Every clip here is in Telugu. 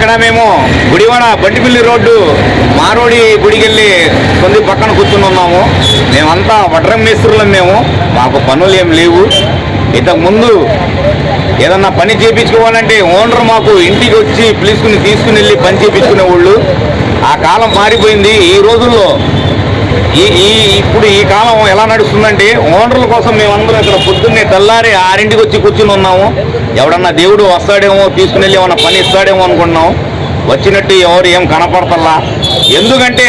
ఇక్కడ మేము గుడివాడ బంటిపిల్లి రోడ్డు మారోడి గుడికి వెళ్ళి కొంది పక్కన కూర్చుని ఉన్నాము. మేమంతా వడ్రం మేస్త్రులం. మాకు పనులు ఏం లేవు. ఇంతకుముందు ఏదన్నా పని చేయించుకోవాలంటే ఓనర్ మాకు ఇంటికి వచ్చి తీసుకుని వెళ్ళి పని చేయించుకునేవాళ్ళు. ఆ కాలం మారిపోయింది. ఈ రోజుల్లో ఇప్పుడు ఈ కాలం ఎలా నడుస్తుందంటే ఓనర్ల కోసం మేమందరం ఇక్కడ పొద్దున్నే తెల్లారి 6ంటికి వచ్చి కూర్చుని ఉన్నాము. ఎవడన్నా దేవుడు వస్తాడేమో తీసుకుని వెళ్ళి ఏమన్నా పని ఇస్తాడేమో అనుకుంటున్నాం. వచ్చినట్టు ఎవరు ఏం కనపడతల్లా. ఎందుకంటే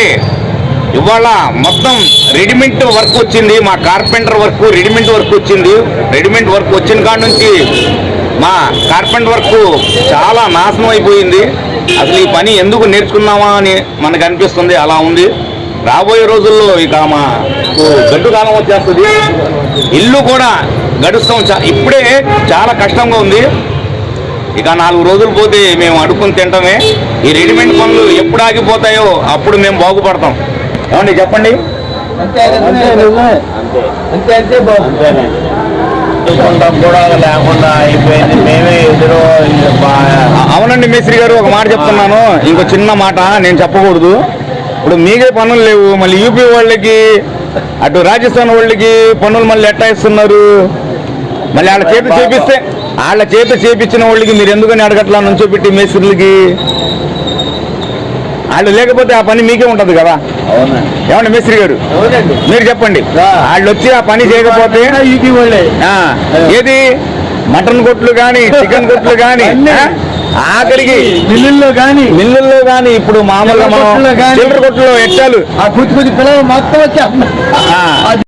ఇవాళ మొత్తం రెడీమేడ్ వర్క్ వచ్చింది. మా కార్పెంటర్ వర్క్ రెడీమేడ్ వర్క్ వచ్చింది. రెడీమేడ్ వర్క్ వచ్చిన కాడ నుంచి మా కార్పెంటర్ వర్క్ చాలా నాశనం అయిపోయింది. అసలు ఈ పని ఎందుకు నేర్చుకున్నామా అని మనకు అనిపిస్తుంది. అలా ఉంది. రాబోయే రోజుల్లో ఇక మా గడ్డు కాలం వచ్చేస్తుంది. ఇల్లు కూడా గడుస్తాం. ఇప్పుడే చాలా కష్టంగా ఉంది. ఇక 4 రోజులు పోతే మేము అడుక్కుని తింటామే. ఈ రెడీమేడ్ పనులు ఎప్పుడు ఆగిపోతాయో అప్పుడు మేము బాగుపడతాం. ఏమండి చెప్పండి. కూడా లేకుండా అయిపోయింది. మేమే ఎదురు. అవునండి మేస్త్రి గారు, ఒక మాట చెప్తున్నాను. ఇంకో చిన్న మాట నేను చెప్పకూడదు. ఇప్పుడు మీకే పనులు లేవు, మళ్ళీ యూపీ వాళ్ళకి అటు రాజస్థాన్ వాళ్ళకి పనులు మళ్ళీ ఎట్టా ఇస్తున్నారు. మళ్ళీ వాళ్ళ చేత చేపించిన వాళ్ళకి మీరు ఎందుకని అడగట్లా నుంచో పెట్టి మేస్త్రులకి? వాళ్ళు లేకపోతే ఆ పని మీకే ఉంటది కదా. ఏమన్నా మేస్త్రి గారు మీరు చెప్పండి. వాళ్ళు వచ్చి ఆ పని చేయకపోతే ఏది మటన్ కొట్లు కానీ చికెన్ కొట్లు కానీ ఆఖరికి మిల్లుల్లో కానీ ఇప్పుడు మామూలుగా మనం చిల్లర కొట్లు ఎట్టాలు ఆ పిల్లలు మొత్తం వచ్చి